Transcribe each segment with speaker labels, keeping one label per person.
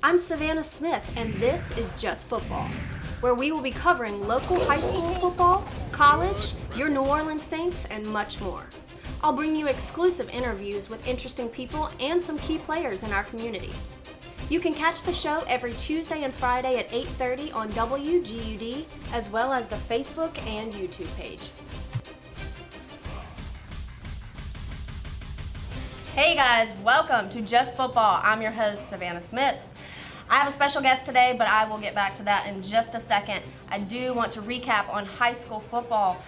Speaker 1: I'm Savannah Smith, and this is Just Football, where we will be covering local high school football, college, your New Orleans Saints, and much more. I'll bring you exclusive interviews with interesting people and some key players in our community. You can catch the show every Tuesday and Friday at 8:30 on WGUD, as well as the Facebook and YouTube page. Hey guys, welcome to Just Football. I'm your host, Savannah Smith. I have a special guest today, but I will get back to that in just a second. I do want to recap on high school football.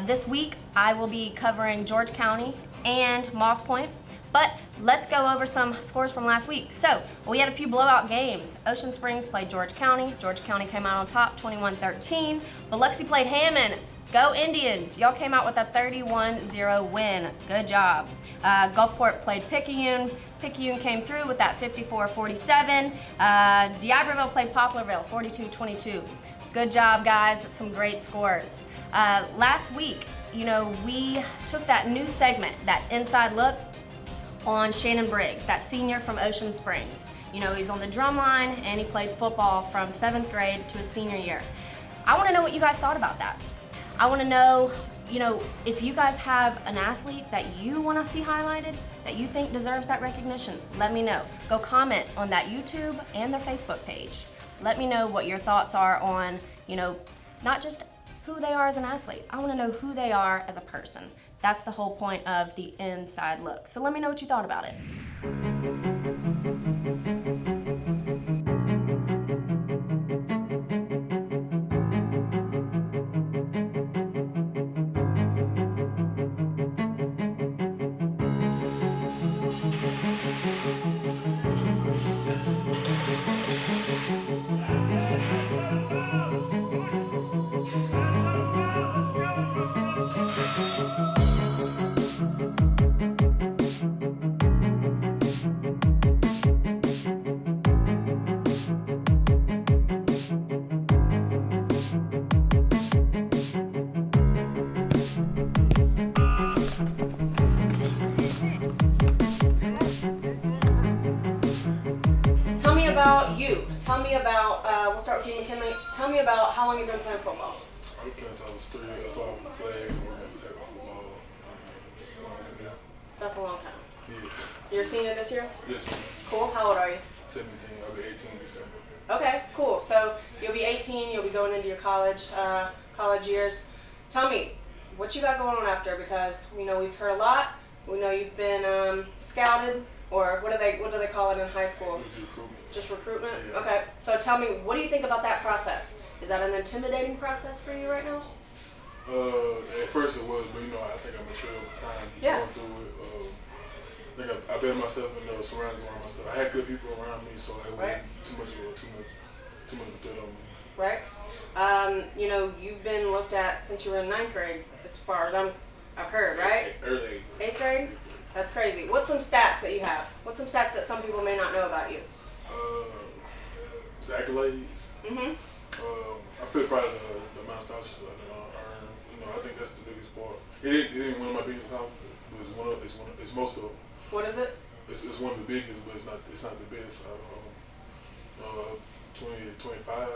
Speaker 1: This week, I will be covering George County and Moss Point, but let's go over some scores from last week. So, we had a few blowout games. Ocean Springs played George County. George County came out on top, 21-13. Biloxi played Hammond. Go Indians! Y'all came out with a 31-0 win. Good job. Gulfport played Picayune. Picayune came through with that 54-47. D'Iberville played Poplarville, 42-22. Good job, guys. That's some great scores. Last week, we took that new segment, that inside look, on Shannon Briggs, that senior from Ocean Springs. He's on the drum line, and he played football from 7th grade to his senior year. I want to know what you guys thought about that. I want to know, if you guys have an athlete that you want to see highlighted, that you think deserves that recognition, let me know. Go comment on that YouTube and their Facebook page. Let me know what your thoughts are on, not just who they are as an athlete. I want to know who they are as a person. That's the whole point of the inside look. So let me know what you thought about it. About you. Tell me about, we'll start with you, McKinley. Tell me about how long you've been playing football.
Speaker 2: I've been playing since I was 3. That's why I was a flag, tackle football.
Speaker 1: That's a long time.
Speaker 2: Yes.
Speaker 1: You're a senior this year?
Speaker 2: Yes, ma'am.
Speaker 1: Cool. How old are you?
Speaker 2: 17. I'll be 18 in December.
Speaker 1: Okay, cool. So you'll be 18, you'll be going into your college years. Tell me, what you got going on after? Because we've heard a lot. We know you've been scouted, or what do they call it in high school? Just recruitment?
Speaker 2: Yeah.
Speaker 1: Okay, so tell me, what do you think about that process? Is that an intimidating process for you right now?
Speaker 2: At first it was, but I think I matured over time.
Speaker 1: Yeah.
Speaker 2: Going through it, I bet myself in the surroundings around myself. I had good people around me, so it wasn't too much of a threat on me.
Speaker 1: Right. You've been looked at since you were in 9th grade, as far as I've heard, right?
Speaker 2: Early
Speaker 1: 8th grade? That's crazy. What's some stats that you have? What's some stats that some people may not know about you?
Speaker 2: Accolades.
Speaker 1: Mm-hmm.
Speaker 2: I feel proud of the amount of scholarships I earned. I think that's the biggest part. It ain't one of my biggest scholarships, but it's most of them.
Speaker 1: What is it?
Speaker 2: It's one of the biggest, but it's not the best. 25,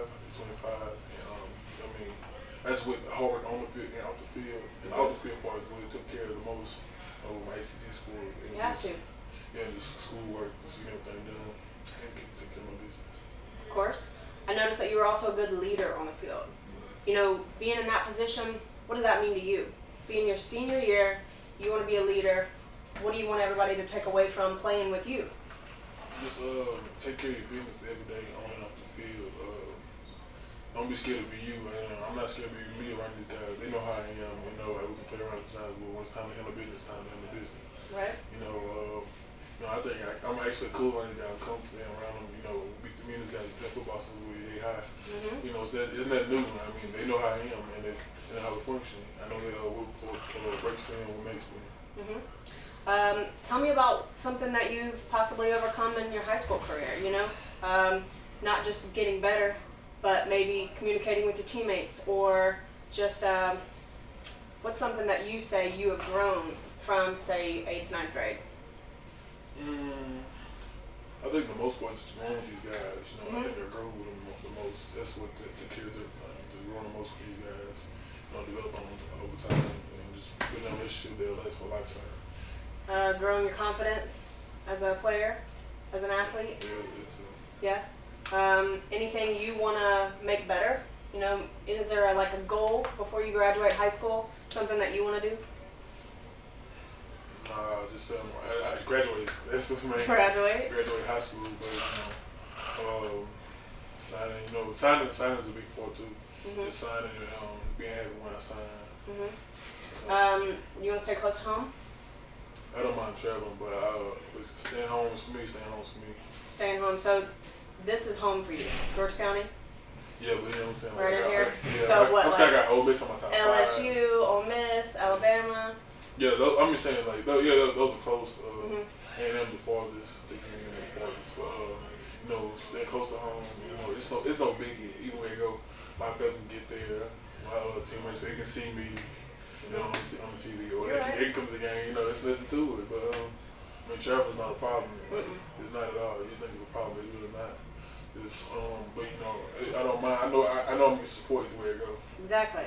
Speaker 2: and that's with hard work on the field and off the field. And the off the field part is what took care of the most of my ACT school.
Speaker 1: You have to.
Speaker 2: Yeah, just schoolwork, just getting everything done, and take care of my business.
Speaker 1: Of course. I noticed that you were also a good leader on the field. Being in that position, what does that mean to you? Being your senior year, you want to be a leader. What do you want everybody to take away from playing with you?
Speaker 2: Just take care of your business every day on and off the field. Don't be scared to be you. I'm not scared to be me around these guys. They know how I am. We can play around sometimes, but when it's time to handle business, it's time to handle business.
Speaker 1: Right.
Speaker 2: I think I'm actually cool around these guys. I'm comfortable around them. Me and these guys play football since we were high.
Speaker 1: Mm-hmm.
Speaker 2: It's not new. They know how I am and they know how we function. I know what breaks for them, what makes for them.
Speaker 1: Mm-hmm. Tell me about something that you've possibly overcome in your high school career, not just getting better, but maybe communicating with your teammates, or just what's something that you say you have grown from, say, 8th, 9th grade?
Speaker 2: I think the most part is just growing with these guys. You know, I think I grow with them the most. That's what the kids are just growing the most with these guys. You know, develop them over time and just building a relationship that'll last for a lifetime.
Speaker 1: Growing your confidence as a player, as an athlete.
Speaker 2: Yeah.
Speaker 1: Anything you want to make better? You know, is there like a goal before you graduate high school? Something that you want to do?
Speaker 2: Just I graduated. That's the main.
Speaker 1: Graduate
Speaker 2: high school, but signing. You know, signing is a big part too. Just signing and being happy when I sign. So,
Speaker 1: you want to stay close to home?
Speaker 2: I don't mind traveling, but staying home is for me. Staying home is for me.
Speaker 1: Staying home. So this is home for you, George County.
Speaker 2: Yeah, but you know what I'm saying.
Speaker 1: Right in here.
Speaker 2: Yeah,
Speaker 1: So what?
Speaker 2: I'm saying I got Ole Miss on my top
Speaker 1: LSU,
Speaker 2: 5.
Speaker 1: Ole Miss, Alabama.
Speaker 2: Yeah, I'm just saying like those are close. And them the farthest. I think the farthest. But you know, staying close to home. You know, it's no biggie. Either way it go, my family can get there. My other teammates, they can see me. You know, on the TV, or they can come to the game. You know, it's nothing to it. But I mean, travel's not a problem. It's not at all. You think it's a problem? It's really not. It's but you know, I don't mind. I know I'm gonna support the way it goes.
Speaker 1: Exactly.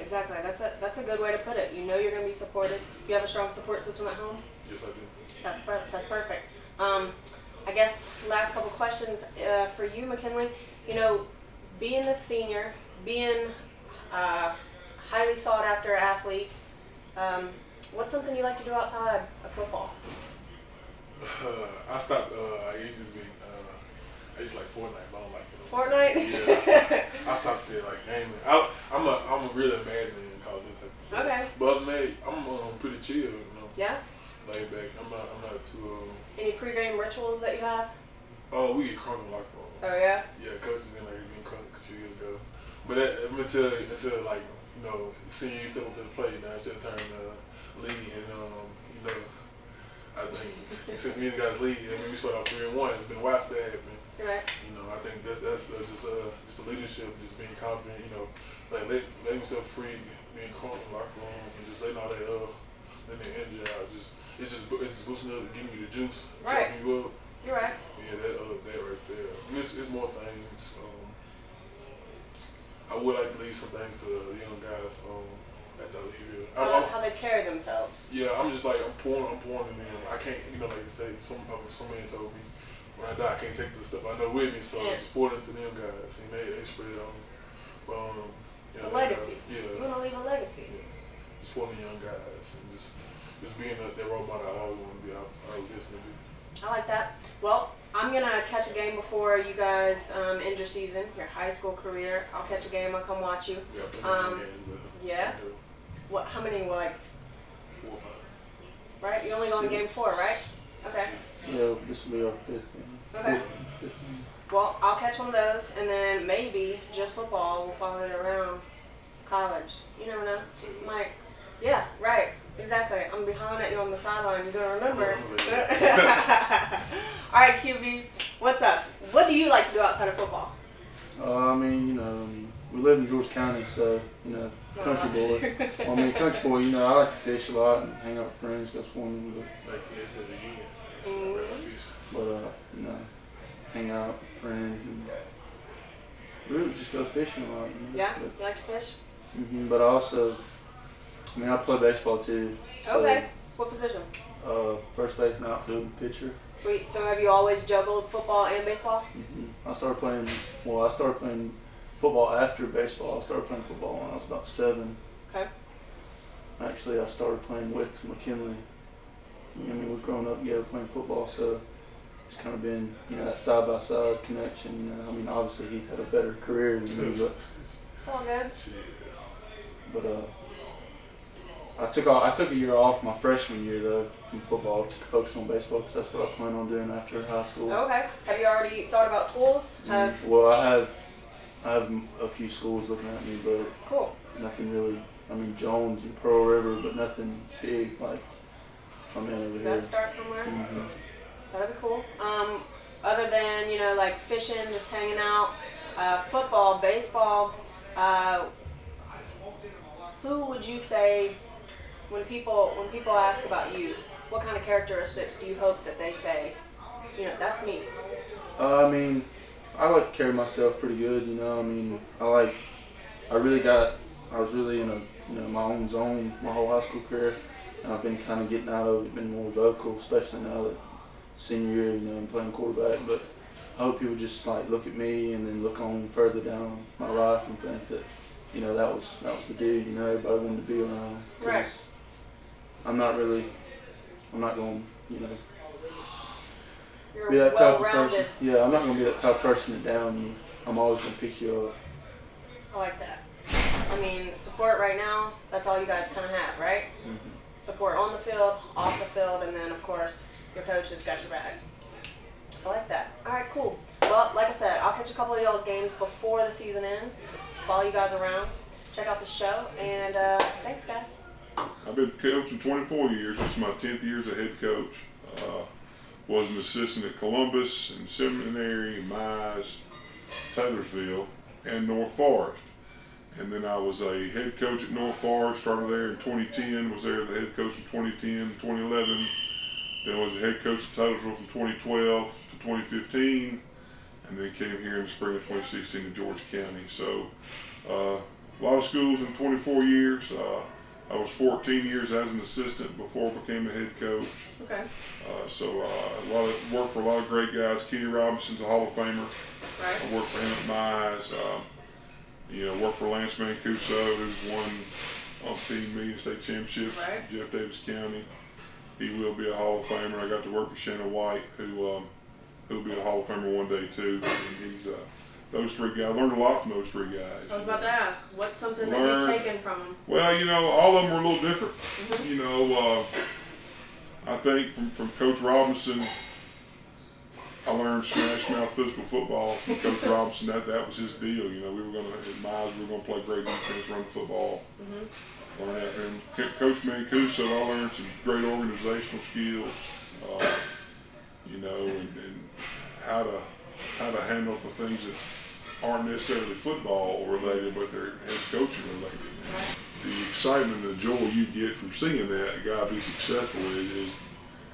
Speaker 1: That's a good way to put it. You know you're gonna be supported. You have a strong support system at home.
Speaker 2: Yes, I do.
Speaker 1: That's perfect. I guess last couple questions for you, McKinley. You know, being the senior, being highly sought after athlete, what's something you like to do outside of football?
Speaker 2: I stopped. I used to like Fortnite, but I don't like it.
Speaker 1: Fortnite?
Speaker 2: Yeah, I stopped there like gaming. I'm a really mad man in college.
Speaker 1: Okay.
Speaker 2: But other than that, I'm pretty chill. You know.
Speaker 1: Yeah.
Speaker 2: Laid back. I'm not too.
Speaker 1: Any pregame rituals that you have?
Speaker 2: Oh, we get crunk in locker room.
Speaker 1: Oh yeah.
Speaker 2: Yeah, coaches in there getting crunk a few years ago. But until like you know senior year step up to the plate now, it's your turn to lead and you know. I think since me and the guys lead, I mean, we started off 3-1. It's been a while since that happened.
Speaker 1: Right.
Speaker 2: You know, I think that's just the leadership, just being confident. You know, like letting yourself free, being calm in the locker room, and just letting all that letting the energy out. It's just boosting up, giving you the juice,
Speaker 1: right.
Speaker 2: Chopping you up.
Speaker 1: You're right.
Speaker 2: Yeah, that right there. I mean, it's more things. I would like to leave some things to the young guys. After I leave here.
Speaker 1: How they carry themselves.
Speaker 2: Yeah, I'm just like I'm pouring them in. I can't, you know, like you say, somebody told me when I die I can't take the stuff I know with me, so I'm just pouring into them guys, and they spread it on me. But
Speaker 1: it's a legacy.
Speaker 2: Yeah.
Speaker 1: You want to leave a legacy.
Speaker 2: Yeah. Just supporting the young guys and just being that role model I always want to be. I was destined to be.
Speaker 1: I like that. Well, I'm gonna catch a game before you guys end your season, your high school career. I'll catch a game. I'll come watch you. Yeah. What? How many? Like
Speaker 2: 4 or 5.
Speaker 1: Right. You only go in game 4, right? Okay.
Speaker 3: Yeah, this will be our 5th game.
Speaker 1: Okay. Well, I'll catch one of those, and then maybe just football will follow it around college. You never know. Might. Yeah. Right. Exactly. I'm gonna be hollering at you on the sideline. You're gonna remember. All right, QB. What's up? What do you like to do outside of football?
Speaker 3: I mean, you know, we live in George County, so, you know, country boy. Well, I mean, country boy, you know, I like to fish a lot and hang out with friends, go swimming with them. But, you know, hang out with friends and really just go fishing a lot. You know?
Speaker 1: Yeah? You like to fish?
Speaker 3: But I mean, I play baseball too. So,
Speaker 1: okay. What position?
Speaker 3: First base and outfield and pitcher.
Speaker 1: Sweet. So have you always juggled football and baseball?
Speaker 3: I started playing football after baseball. I started playing football when I was about 7.
Speaker 1: Okay.
Speaker 3: Actually, I started playing with McKinley. I mean, we've grown up together playing football, so it's kind of been, you know, that side-by-side connection. You know, I mean, obviously he's had a better career than me, but
Speaker 1: it's all good.
Speaker 3: But I took a year off my freshman year though from football to focus on baseball because that's what I plan on doing after high school.
Speaker 1: Okay. Have you already thought about schools?
Speaker 3: Well, I have a few schools looking at me, but
Speaker 1: cool.
Speaker 3: Nothing really. I mean, Jones and Pearl River, but nothing big like I'm in over here.
Speaker 1: Gotta start somewhere. That'd be cool. Other than, you know, like fishing, just hanging out, football, baseball, who would you say, when people ask about you, what kind of characteristics do you hope that they say, you know, that's me?
Speaker 3: I mean, I like to carry myself pretty good, you know. I mean, I was really in my own zone my whole high school career, and I've been kind of getting out of it, been more vocal, especially now that senior year, you know, I'm playing quarterback. But I hope people just like look at me and then look on further down my life and think that, you know, that was the dude, you know, everybody wanted to be around.
Speaker 1: Right.
Speaker 3: I'm not going, you know,
Speaker 1: You're
Speaker 3: be that type of
Speaker 1: well-rounded.
Speaker 3: person. Yeah, I'm not going to be that type of person to down you. I'm always going to pick you up.
Speaker 1: I like that. I mean, support right now, that's all you guys kind of have, right?
Speaker 3: Mm-hmm.
Speaker 1: Support on the field, off the field, and then, of course, your coach has got your back. I like that. All right, cool. Well, like I said, I'll catch a couple of y'all's games before the season ends. Follow you guys around. Check out the show, and thanks, guys.
Speaker 4: I've been coaching 24 years. This is my 10th year as a head coach. Was an assistant at Columbus and Seminary, Mize, Taylorsville, and North Forest. And then I was a head coach at North Forest, started there in 2010, was there the head coach from 2010 to 2011. Then I was the head coach at Taylorsville from 2012 to 2015, and then came here in the spring of 2016 to Georgia County. So a lot of schools in 24 years. I was 14 years as an assistant before I became a head coach.
Speaker 1: Okay.
Speaker 4: So a lot of work for a lot of great guys. Kenny Robinson's a Hall of Famer.
Speaker 1: Right.
Speaker 4: I worked for him at Mize. Worked for Lance Mancuso, who's won umpteen million state championships.
Speaker 1: Right.
Speaker 4: Jeff Davis County. He will be a Hall of Famer. I got to work for Shannon White, who'll be a Hall of Famer one day too. And he's those three guys. I learned a lot from those three guys.
Speaker 1: I was about to ask, what's something that you've taken from them?
Speaker 4: Well, all of them were a little different.
Speaker 1: Mm-hmm.
Speaker 4: I think from Coach Robinson, I learned smash mouth physical football from Coach Robinson. That was his deal. At Mize, we were going to play great defense, run the football.
Speaker 1: Mm-hmm.
Speaker 4: Learned that from Coach Mancuso. I learned some great organizational skills. And how to handle the things that aren't necessarily football related, but they're head coaching related. The excitement and the joy you get from seeing that guy be successful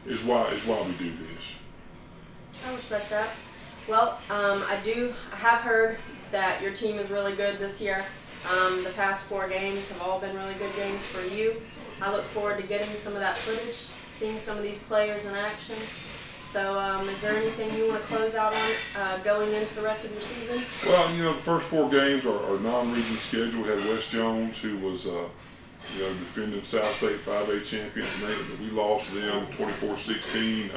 Speaker 4: is why we do this.
Speaker 1: I respect that. Well, I have heard that your team is really good this year. The past 4 games have all been really good games for you. I look forward to getting some of that footage, seeing some of these players in action. So is there anything you want to close out on going into the rest of your season?
Speaker 4: Well, the first 4 games are non-region schedule. We had West Jones, who was defending South State 5A champions. We lost to them 24-16.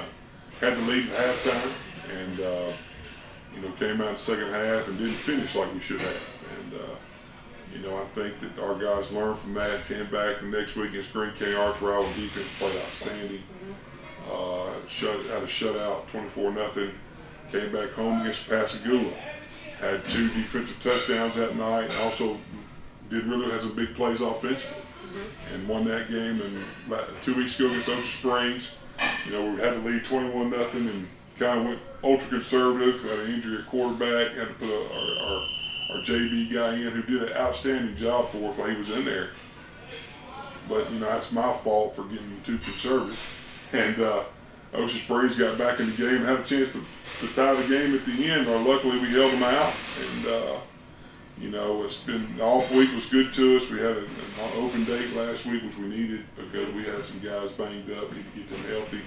Speaker 4: Had the lead at halftime, and came out in the second half and didn't finish like we should have. And I think that our guys learned from that. Came back the next week against Green County Arch, where our defense played outstanding. Had a shutout, 24-0. Came back home against Pascagoula. Had 2 defensive touchdowns that night. And also had some big plays offensively. Mm-hmm. And won that game. And 2 weeks ago against Ocean Springs, we had to lead 21-0 and kind of went ultra conservative. Had an injury at quarterback. Had to put our JV guy in, who did an outstanding job for us while he was in there. But that's my fault for getting too conservative. And Ocean Springs got back in the game and had a chance to tie the game at the end. Luckily, we held them out. And it's been the off week was good to us. We had an open date last week, which we needed because we had some guys banged up. Need to get them healthy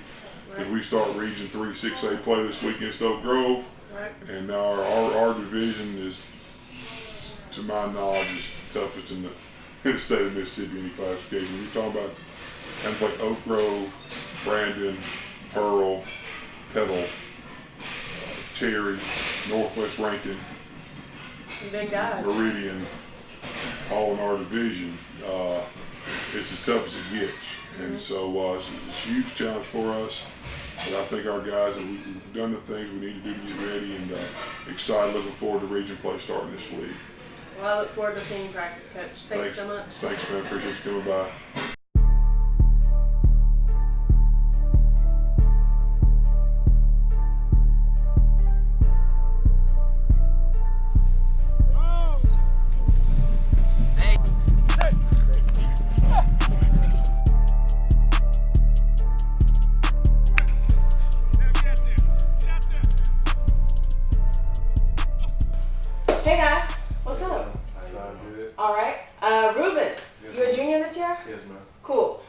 Speaker 4: because we start Region 3 6A play this week against Oak Grove. Right. And now our division is, to my knowledge, is the toughest in the state of Mississippi in the classification. When you're talking about having to play Oak Grove, Brandon, Pearl, Petal, Terry, Northwest Rankin,
Speaker 1: big guys.
Speaker 4: Meridian, all in our division, it's as tough as it gets. And so it's a huge challenge for us. But I think our guys, we've done the things we need to do to get ready, and excited, looking forward to region play starting this week.
Speaker 1: Well, I look forward to seeing you practice, Coach. Thanks so much.
Speaker 4: Thanks, man. Appreciate you coming by.
Speaker 1: Hey guys, what's up?
Speaker 5: That's all good.
Speaker 1: All right. Ruben,
Speaker 5: Yes,
Speaker 1: you a
Speaker 5: ma'am.
Speaker 1: junior this year?
Speaker 5: Yes, ma'am.
Speaker 1: Cool.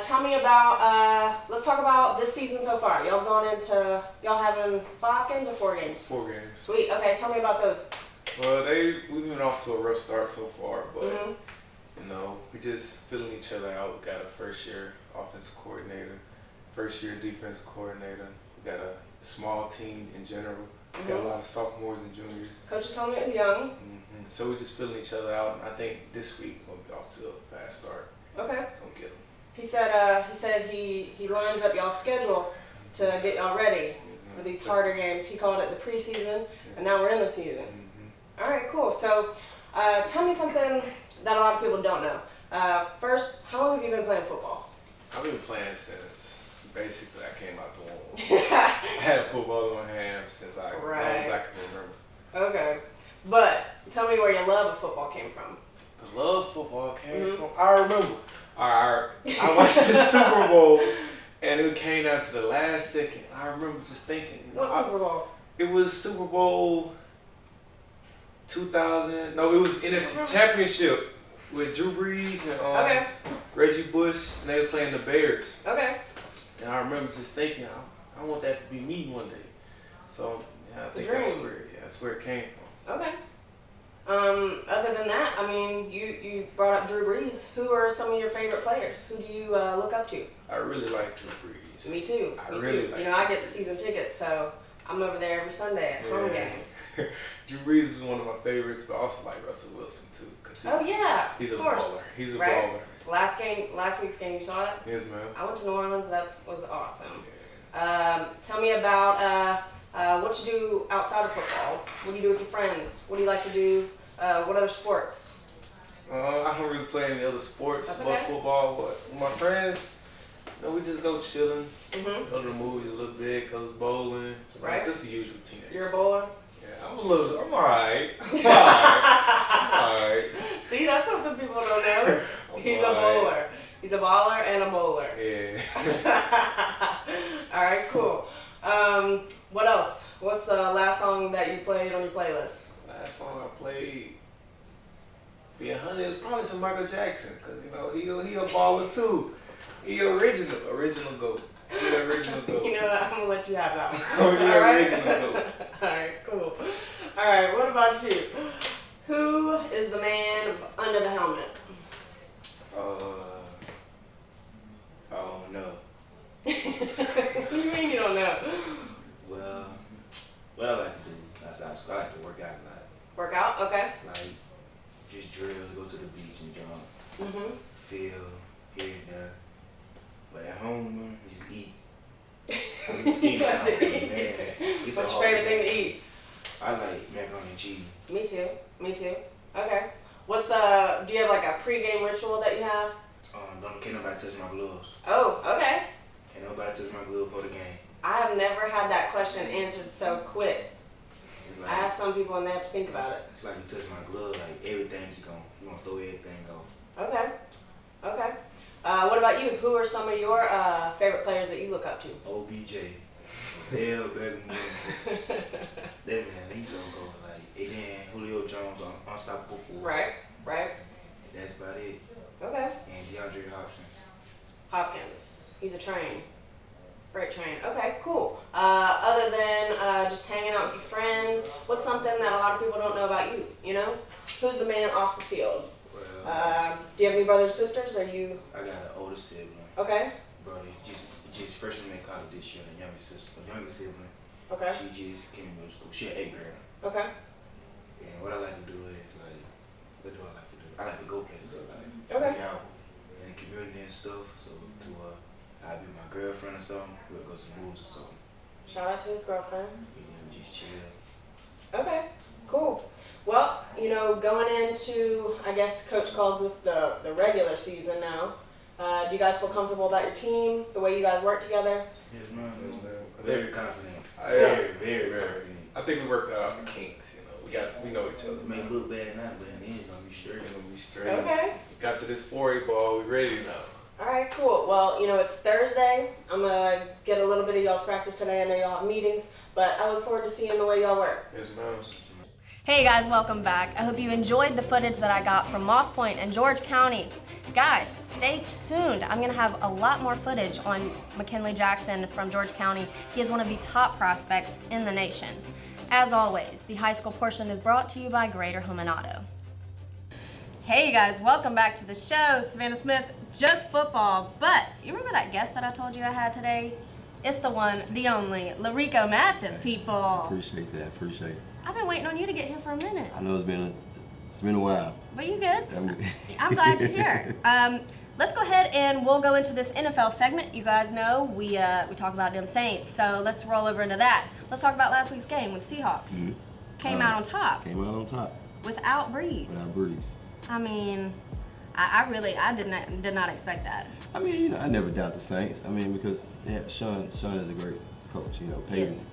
Speaker 1: Tell me about, let's talk about this season so far. Y'all having 5 games or 4 games?
Speaker 5: 4 games.
Speaker 1: Sweet. Okay, tell me about those.
Speaker 5: Well, we've been off to a rough start so far, but
Speaker 1: Mhm.
Speaker 5: you know, we just filling each other out. We got a first-year offensive coordinator, first-year defense coordinator. We got a small team in general. We got a lot of sophomores and juniors.
Speaker 1: Coach is telling me it's young.
Speaker 5: So we're just filling each other out, and I think this week we'll be off to a fast start.
Speaker 1: Okay.
Speaker 5: Gonna get them.
Speaker 1: He said he lines up y'all's schedule to get y'all ready for these harder games. He called it the preseason, and now we're in the season. All right, cool. So, tell me something that a lot of people don't know. First, how long have you been playing football?
Speaker 5: I've been playing since basically I came out the womb. I had football in my hands since as long as I can remember.
Speaker 1: Okay. But tell me where your love of football came from.
Speaker 5: The love of football came from, I remember. I watched the Super Bowl and it came down to the last second. I remember just thinking.
Speaker 1: What Super Bowl?
Speaker 5: It was Super Bowl 2000. No, it was NFC Championship with Drew Brees and Reggie Bush, and they was playing the Bears.
Speaker 1: Okay.
Speaker 5: And I remember just thinking, I want that to be me one day. So yeah, I think that's where it came from.
Speaker 1: Okay. Other than that, I mean, you brought up Drew Brees. Who are some of your favorite players? Who do you look up to?
Speaker 5: I really like Drew Brees.
Speaker 1: Me too.
Speaker 5: I
Speaker 1: Me
Speaker 5: really
Speaker 1: too.
Speaker 5: like
Speaker 1: You know, I
Speaker 5: Drew
Speaker 1: get
Speaker 5: Brees.
Speaker 1: season tickets, so I'm over there every Sunday at home games.
Speaker 5: Drew Brees is one of my favorites, but I also like Russell Wilson too. 'Cause
Speaker 1: Oh yeah,
Speaker 5: he's
Speaker 1: of
Speaker 5: a
Speaker 1: course.
Speaker 5: baller. He's a
Speaker 1: Right?
Speaker 5: baller.
Speaker 1: Last week's game, you saw it?
Speaker 5: Yes, man.
Speaker 1: I went to New Orleans. That was awesome. Tell me about what you do outside of football. What do you do with your friends? What do you like to do? What other sports?
Speaker 5: I don't really play any other sports,
Speaker 1: That's
Speaker 5: but
Speaker 1: okay.
Speaker 5: football. But with my friends, you know, we just go chilling,
Speaker 1: Mm-hmm.
Speaker 5: go to the movies a little bit, go to bowling.
Speaker 1: Right.
Speaker 5: Just the usual teenagers.
Speaker 1: You're a bowler?
Speaker 5: Yeah, I'm alright. I'm alright.
Speaker 1: See, that's something people don't know.
Speaker 5: I'm
Speaker 1: He's a
Speaker 5: alright.
Speaker 1: bowler. He's a baller and a bowler.
Speaker 5: Yeah.
Speaker 1: All right, cool. What else? What's the last song that you played on your playlist?
Speaker 5: Last song I played, being honey, is probably some Michael Jackson, cause you know he a baller too. He original GOAT. He the original GOAT.
Speaker 1: You know what? I'm gonna let you have that one.
Speaker 5: Oh, he
Speaker 1: All right.
Speaker 5: original GOAT.
Speaker 1: All right, cool. All right, what about you? Who is the man under the helmet?
Speaker 6: I don't know.
Speaker 1: What do you mean you don't know?
Speaker 6: Well, what I like to do outside school, I like to work out a lot.
Speaker 1: Work out? Okay.
Speaker 6: Like, just drill, go to the beach and jump,
Speaker 1: Mm-hmm.
Speaker 6: feel, here and there. But at home, man, just eat. I'm skinny
Speaker 1: You
Speaker 6: now,
Speaker 1: have to
Speaker 6: man.
Speaker 1: eat.
Speaker 6: It's
Speaker 1: What's
Speaker 6: a
Speaker 1: your
Speaker 6: hard
Speaker 1: favorite thing
Speaker 6: day.
Speaker 1: to eat?
Speaker 6: I like macaroni and cheese.
Speaker 1: Me too. Me too. Okay. What's do you have like a pregame ritual that you have?
Speaker 6: Can't nobody touch my gloves.
Speaker 1: Oh, okay.
Speaker 6: Can't nobody touch my glove for the game.
Speaker 1: I have never had that question answered so quick.
Speaker 6: It's
Speaker 1: I
Speaker 6: like,
Speaker 1: asked some people and they have to think about it.
Speaker 6: it's like you touch my glove, like everything's gonna throw everything off.
Speaker 1: Okay. Okay. What about you? Who are some of your favorite players that you look up to?
Speaker 6: OBJ. Hell, better than that man, he's so good. Like, again, Julio Jones, unstoppable force.
Speaker 1: Right. Right.
Speaker 6: That's about it.
Speaker 1: Okay.
Speaker 6: And DeAndre Hopkins.
Speaker 1: Hopkins. He's a train. Great train. Okay, cool. Other than just hanging out with your friends, what's something that a lot of people don't know about you? You know? Who's the man off the field?
Speaker 6: Well,
Speaker 1: Do you have any brothers or sisters? Are you
Speaker 6: I got an older sibling,
Speaker 1: okay?
Speaker 6: brother. Just freshman in college this year. And a younger sibling.
Speaker 1: Okay.
Speaker 6: She just came to middle school. She an 8th grader.
Speaker 1: Okay.
Speaker 6: And what I like to do is what do I like to do? I like to go places. So like
Speaker 1: Okay.
Speaker 6: be out in the community and stuff. So I'll be with my girlfriend or something. We'll go to the movies or something.
Speaker 1: Shout out to his girlfriend.
Speaker 6: Just chill.
Speaker 1: Okay, cool. Well, you know, going into, I guess Coach calls this the regular season now. Do you guys feel comfortable about your team, the way you guys work together?
Speaker 6: Yes, ma'am.
Speaker 5: Yes, ma'am.
Speaker 6: Very confident.
Speaker 5: Very,
Speaker 6: Very confident.
Speaker 5: I think we worked out the kinks. You know, we know each other.
Speaker 6: It may look bad now, but in the end, it's gonna be straight.
Speaker 5: We're gonna be straight.
Speaker 1: Okay.
Speaker 5: Got to this 4A ball. We ready now.
Speaker 1: All right, cool. Well, you know, it's Thursday. I'm gonna get a little bit of y'all's practice today. I know y'all have meetings, but I look forward to seeing the way y'all work.
Speaker 5: Yes, ma'am.
Speaker 1: Hey guys, welcome back. I hope you enjoyed the footage that I got from Moss Point and George County. Guys, stay tuned. I'm gonna have a lot more footage on McKinley Jackson from George County. He is one of the top prospects in the nation. As always, the high school portion is brought to you by Greater Home and Auto. Hey guys, welcome back to the show. Savannah Smith, Just Football. But you remember that guest that I told you I had today? It's the one, the only, Lerico-smith, people.
Speaker 7: Appreciate that, appreciate it.
Speaker 1: I've been waiting on you to get here for a minute.
Speaker 7: I know it's been a while.
Speaker 1: But you good?
Speaker 7: I'm good.
Speaker 1: I'm glad you're here. Let's go ahead and we'll go into this NFL segment. You guys know we talk about them Saints, so let's roll over into that. Let's talk about last week's game with Seahawks.
Speaker 7: Mm-hmm.
Speaker 1: Came out on top.
Speaker 7: Came out on top.
Speaker 1: Without Breeze.
Speaker 7: Without Breeze.
Speaker 1: I mean, I did not expect that.
Speaker 7: I mean, I never doubt the Saints. I mean, because Sean is a great coach.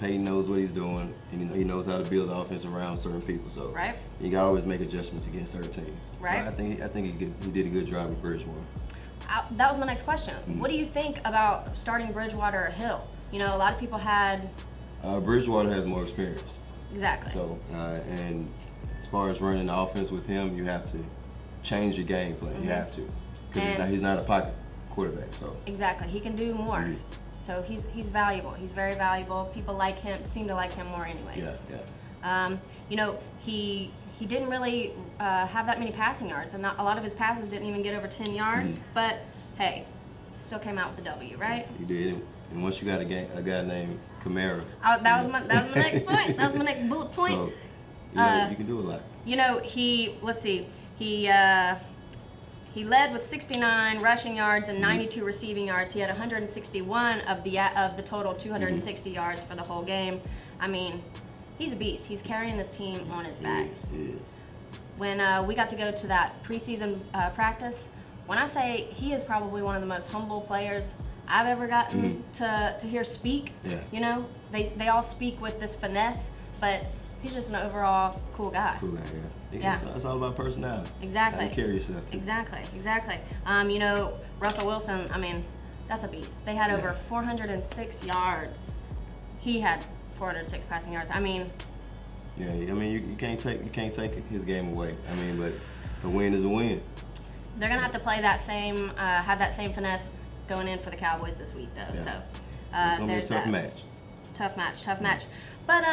Speaker 7: Peyton knows what he's doing, and he knows how to build the offense around certain people. So
Speaker 1: right.
Speaker 7: You got to always make adjustments against certain teams.
Speaker 1: Right.
Speaker 7: So I think he did a good job with Bridgewater.
Speaker 1: That was my next question. Mm-hmm. What do you think about starting Bridgewater or Hill? You know, a lot of people had.
Speaker 7: Bridgewater has more experience.
Speaker 1: Exactly.
Speaker 7: So, and as far as running the offense with him, you have to change your game plan. Mm-hmm. You have to, because he's not a pocket quarterback. So
Speaker 1: exactly, he can do more.
Speaker 7: Mm-hmm.
Speaker 1: So he's valuable. He's very valuable. People like him, seem to like him more, anyways.
Speaker 7: Yeah.
Speaker 1: You know, he didn't really have that many passing yards, and a lot of his passes didn't even get over 10 yards. Mm-hmm. But hey, still came out with the W, right?
Speaker 7: He did. And once you got a guy named Kamara.
Speaker 1: That was my next point. That was my next bullet point.
Speaker 7: So, you can do a lot.
Speaker 1: You know, he led with 69 rushing yards and 92 receiving yards. He had 161 of the total 260 yards for the whole game. I mean, he's a beast. He's carrying this team on his back.
Speaker 7: He is.
Speaker 1: When we got to go to that preseason practice, when I say he is probably one of the most humble players I've ever gotten to hear speak.
Speaker 7: Yeah.
Speaker 1: You know, they all speak with this finesse, but he's just an overall cool guy.
Speaker 7: Cool guy, yeah. It's all about personality.
Speaker 1: Exactly.
Speaker 7: How you carry yourself. Too.
Speaker 1: Exactly. You know, Russell Wilson, I mean, that's a beast. They had over 406 yards. He had 406 passing yards. I mean.
Speaker 7: Yeah, I mean, you can't take his game away. I mean, but a win is a win.
Speaker 1: They're gonna have to play that same, have that same finesse going in for the Cowboys this week, though.
Speaker 7: Yeah.
Speaker 1: So
Speaker 7: it's gonna be a tough match.
Speaker 1: Tough match. But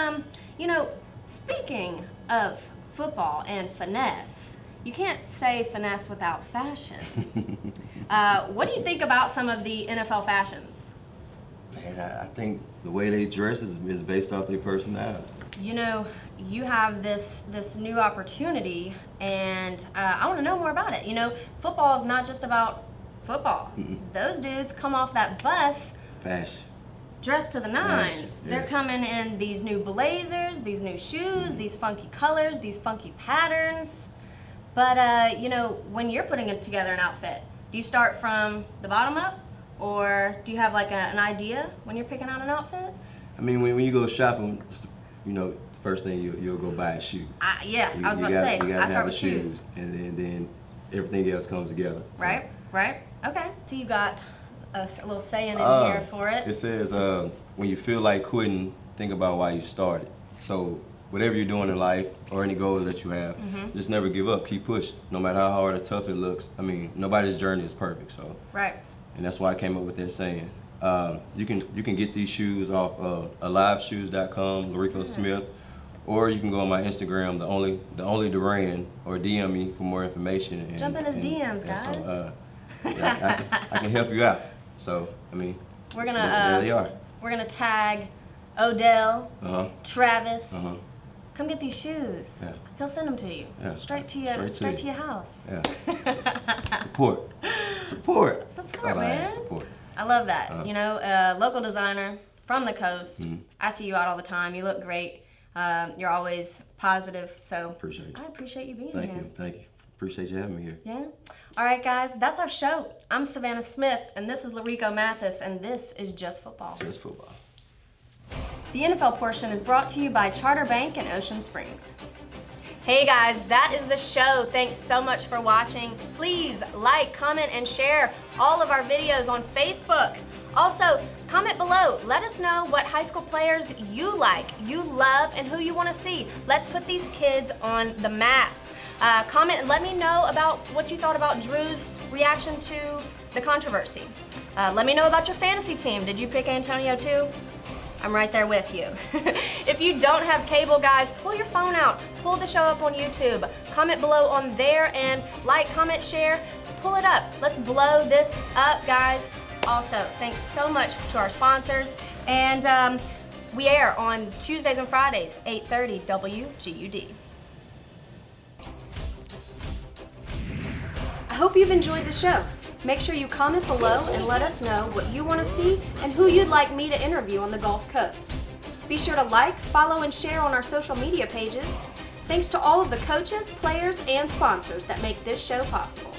Speaker 1: you know, speaking of football and finesse, you can't say finesse without fashion. What do you think about some of the NFL fashions?
Speaker 7: Man, I think the way they dress is based off their personality.
Speaker 1: You know, you have this new opportunity, and I want to know more about it. You know, football is not just about football. Mm-mm. Those dudes come off that bus
Speaker 7: fashion,
Speaker 1: dressed to the nines.
Speaker 7: Yes.
Speaker 1: They're coming in these new blazers, these new shoes, these funky colors, these funky patterns. But you know, when you're putting it together an outfit, do you start from the bottom up, or do you have like an idea when you're picking out an outfit?
Speaker 7: I mean, when you go shopping, you know, the first thing you'll go buy a shoe.
Speaker 1: I was about to say, I start with shoes.
Speaker 7: And then everything else comes together. So.
Speaker 1: Right. Okay. So you got a little saying in here for it.
Speaker 7: It says, when you feel like quitting, think about why you started. So whatever you're doing in life or any goals that you have, just never give up. Keep pushing, no matter how hard or tough it looks. I mean, nobody's journey is perfect. So.
Speaker 1: Right.
Speaker 7: And that's why I came up with that saying. You can get these shoes off aliveshoes.com, Lerico-smith, or you can go on my Instagram, the only Duran, or DM me for more information. And,
Speaker 1: jump in his DMs, guys.
Speaker 7: So, I can help you out. So I mean,
Speaker 1: we're gonna
Speaker 7: there they are.
Speaker 1: We're gonna tag Odell, Travis. Come get these shoes.
Speaker 7: Yeah.
Speaker 1: He'll send them to you.
Speaker 7: Yeah.
Speaker 1: Straight to your house.
Speaker 7: Yeah. Support, man. Support.
Speaker 1: I love that. You know, local designer from the coast. I see you out all the time. You look great. You're always positive. So
Speaker 7: appreciate you.
Speaker 1: I appreciate you being
Speaker 7: Thank
Speaker 1: here.
Speaker 7: you. Thank you. Appreciate you having me here.
Speaker 1: Yeah. All right, guys. That's our show. I'm Savannah Smith, and this is Lerico-smith, and this is Just Football.
Speaker 7: Just Football.
Speaker 1: The NFL portion is brought to you by Charter Bank in Ocean Springs. Hey guys, that is the show. Thanks so much for watching. Please like, comment, and share all of our videos on Facebook. Also, comment below. Let us know what high school players you like, you love, and who you want to see. Let's put these kids on the map. Comment and let me know about what you thought about Drew's reaction to the controversy. Let me know about your fantasy team. Did you pick Antonio too? I'm right there with you. If you don't have cable, guys, pull your phone out. Pull the show up on YouTube. Comment below on there and like, comment, share. Pull it up. Let's blow this up, guys. Also, thanks so much to our sponsors. And we air on Tuesdays and Fridays, 8:30 WGUD. I hope you've enjoyed the show. Make sure you comment below and let us know what you want to see and who you'd like me to interview on the Gulf Coast. Be sure to like, follow, and share on our social media pages. Thanks to all of the coaches, players, and sponsors that make this show possible.